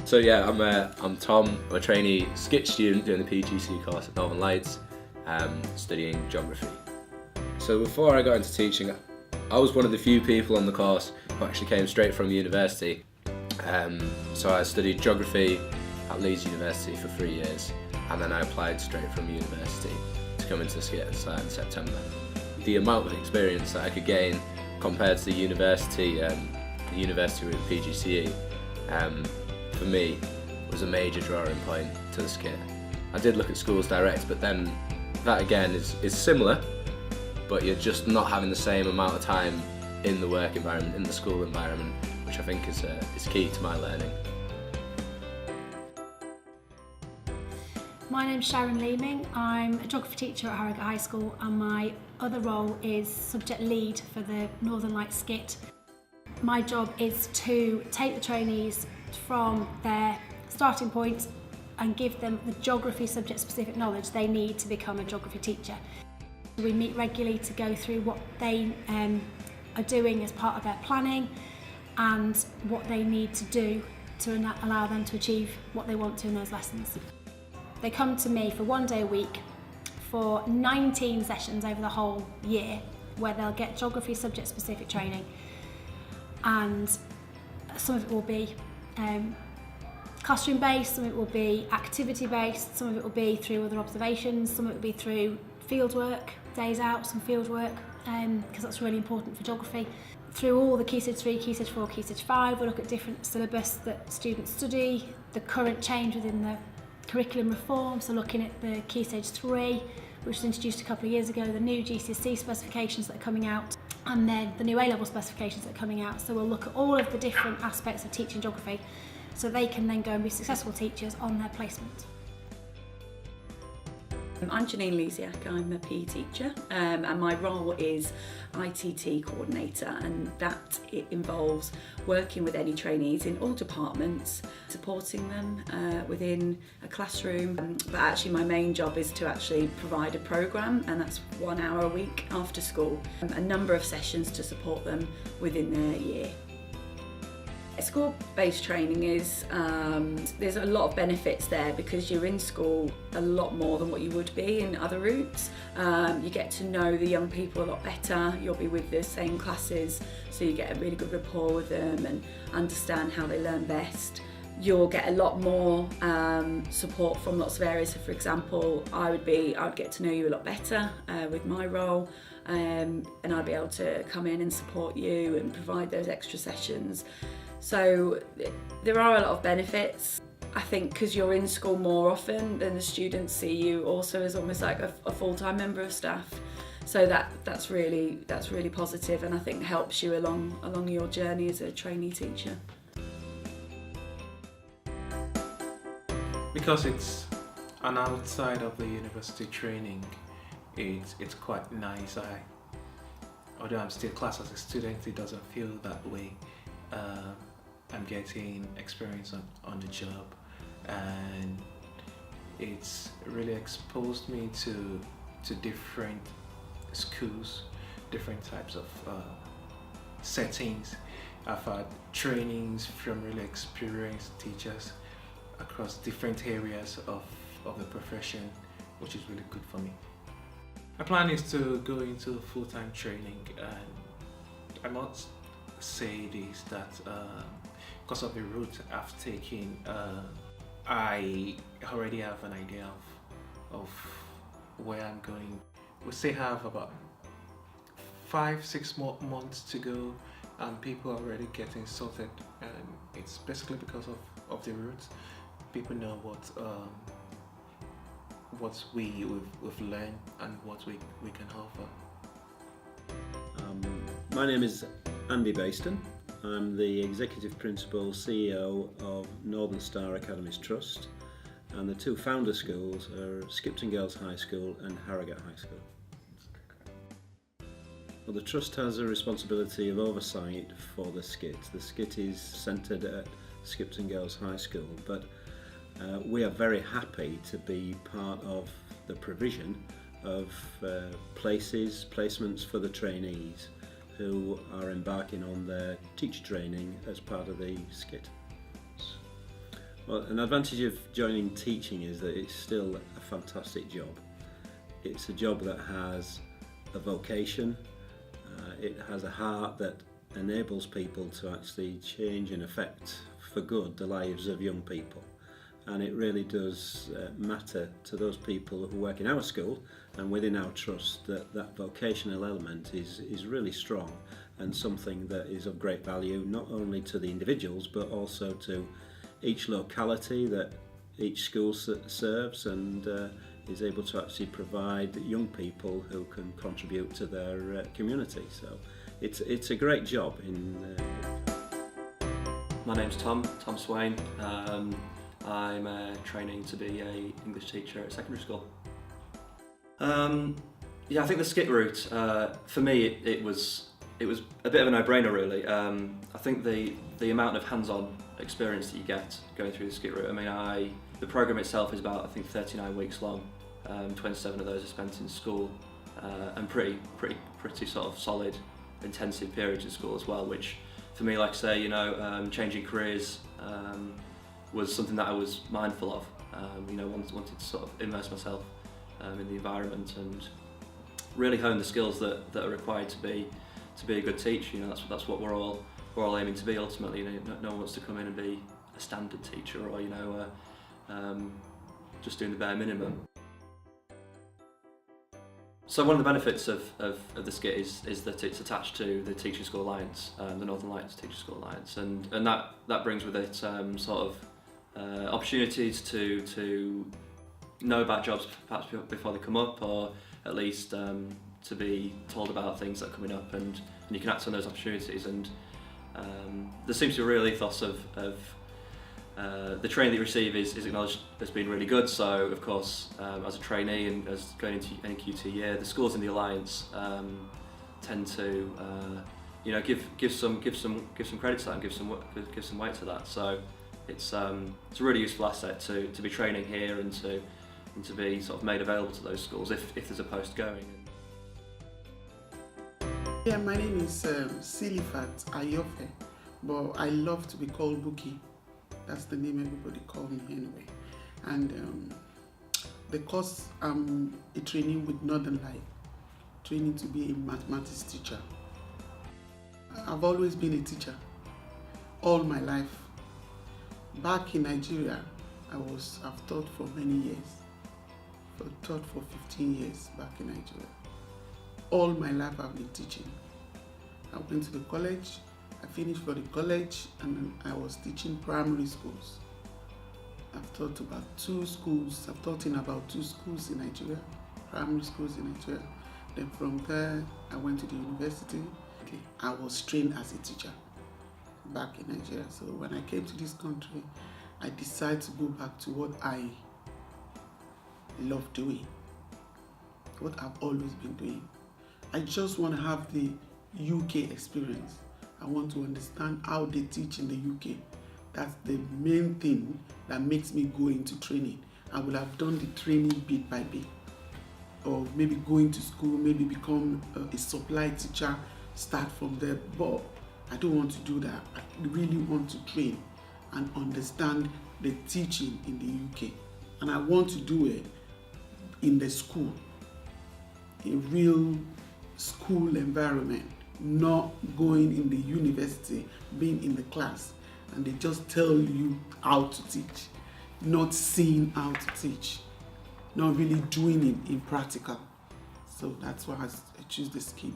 So yeah, I'm Tom. I'm a trainee SCITT student doing the PGC course at Northern Lights, studying geography. So before I got into teaching, I was one of the few people on the course who actually came straight from university. So I studied geography at Leeds University for 3 years, and then I applied straight from university to come into SCITT in September. The amount of experience that I could gain compared to the university with PGCE, for me, was a major drawing point to the SCITT. I did look at schools direct, but then that again is similar, but you're just not having the same amount of time in the work environment, in the school environment, which I think is key to my learning. My name's Sharon Leeming. I'm a geography teacher at Harrogate High School, and my other role is subject lead for the Northern Lights SCITT. My job is to take the trainees from their starting point and give them the geography subject specific knowledge they need to become a geography teacher. We meet regularly to go through what they are doing as part of their planning and what they need to do to allow them to achieve what they want to in those lessons. They come to me for 1 day a week for 19 sessions over the whole year, where they'll get geography subject specific training, and some of it will be classroom based, some of it will be activity based, some of it will be through other observations, some of it will be through field work, days out, some field work, because that's really important for geography. Through all the Key Stage 3, Key Stage 4, Key Stage 5, we'll look at different syllabus that students study, the current change within the curriculum reform, so looking at the Key Stage 3, which was introduced a couple of years ago, the new GCSE specifications that are coming out, and then the new A-level specifications that are coming out. So we'll look at all of the different aspects of teaching geography so they can then go and be successful teachers on their placement. I'm Janine Lusiak, I'm a PE teacher, and my role is ITT coordinator, and that it involves working with any trainees in all departments, supporting them within a classroom, but actually my main job is to actually provide a programme, and that's 1 hour a week after school, a number of sessions to support them within their year. School-based training is, there's a lot of benefits there because you're in school a lot more than what you would be in other routes. You get to know the young people a lot better, you'll be with the same classes, so you get a really good rapport with them and understand how they learn best. You'll get a lot more support from lots of areas. So for example, I would get to know you a lot better with my role, and I'd be able to come in and support you and provide those extra sessions. So there are a lot of benefits. I think because you're in school more often, then the students see you also as almost like a full-time member of staff. So that's really positive, and I think helps you along your journey as a trainee teacher. Because it's an outside of the university training, it's quite nice. Although I'm still classed as a student, it doesn't feel that way. I'm getting experience on the job, and it's really exposed me to different schools, different types of settings. I've had trainings from really experienced teachers across different areas of the profession, which is really good for me. My plan is to go into full-time training, and I must say this, that because of the route I've taken, I already have an idea of where I'm going. We still have about 5-6 more months to go, and people are already getting sorted, and it's basically because of the route. People know what we've learned and what we can offer. My name is Andy Baston. I'm the Executive Principal CEO of Northern Star Academies Trust, and the two founder schools are Skipton Girls High School and Harrogate High School. Well, the Trust has a responsibility of oversight for the SCITT. The SCITT is centred at Skipton Girls High School, but we are very happy to be part of the provision of placements for the trainees who are embarking on their teacher training as part of the SCITT. Well, an advantage of joining teaching is that it's still a fantastic job. It's a job that has a vocation, it has a heart that enables people to actually change and affect for good the lives of young people. And it really does matter to those people who work in our school and within our trust that that vocational element is really strong and something that is of great value not only to the individuals but also to each locality that each school serves, and is able to actually provide young people who can contribute to their community. So it's a great job. My name's Tom Swain. I'm training to be an English teacher at secondary school. Yeah, I think the SCITT route, for me, it was a bit of a no-brainer really. I think the amount of hands-on experience that you get going through the SCITT route, I mean, the programme itself is about, I think, 39 weeks long. 27 of those are spent in school, and pretty sort of solid, intensive periods in school as well, which for me, like I say, you know, changing careers was something that I was mindful of. You know, wanted to sort of immerse myself in the environment and really hone the skills that are required to be a good teacher. You know, that's what we're all aiming to be ultimately. You know, no one wants to come in and be a standard teacher, or you know, just doing the bare minimum. So one of the benefits of the SCITT is that it's attached to the Teaching School Alliance, the Northern Lights Teaching School Alliance, and that brings with it sort of opportunities to know about jobs perhaps before they come up, or at least to be told about things that are coming up, and you can act on those opportunities. And there seems to be a real ethos of the training that you receive is acknowledged as being really good. So of course, as a trainee and as going into any QT year, the schools in the Alliance tend to you know, give some credit to that and give some weight to that. So it's a really useful asset to be training here and to be sort of made available to those schools if there's a post going. Yeah, my name is Silifat Ayofe, but I love to be called Buki. That's the name everybody call me anyway. And because I'm a trainee with Northern Light, training to be a mathematics teacher. I've always been a teacher all my life. Back in Nigeria, I've taught for many years. I've taught for 15 years back in Nigeria. All my life I've been teaching. I went to the college, I finished for the college, and I was teaching primary schools. I've taught about 2 schools. I've taught in about 2 schools in Nigeria, primary schools in Nigeria. Then from there, I went to the university. I was trained as a teacher back in Nigeria. So when I came to this country, I decided to go back to what I love doing, what I've always been doing. I just want to have the UK experience. I want to understand how they teach in the UK. That's the main thing that makes me go into training. I would have done the training bit by bit, or maybe going to school, maybe become a supply teacher, start from there. But I don't want to do that. I really want to train and understand the teaching in the UK. And I want to do it in the school, a real school environment, not going in the university, being in the class, and they just tell you how to teach, not seeing how to teach, not really doing it in practical. So that's why I choose the SCITT.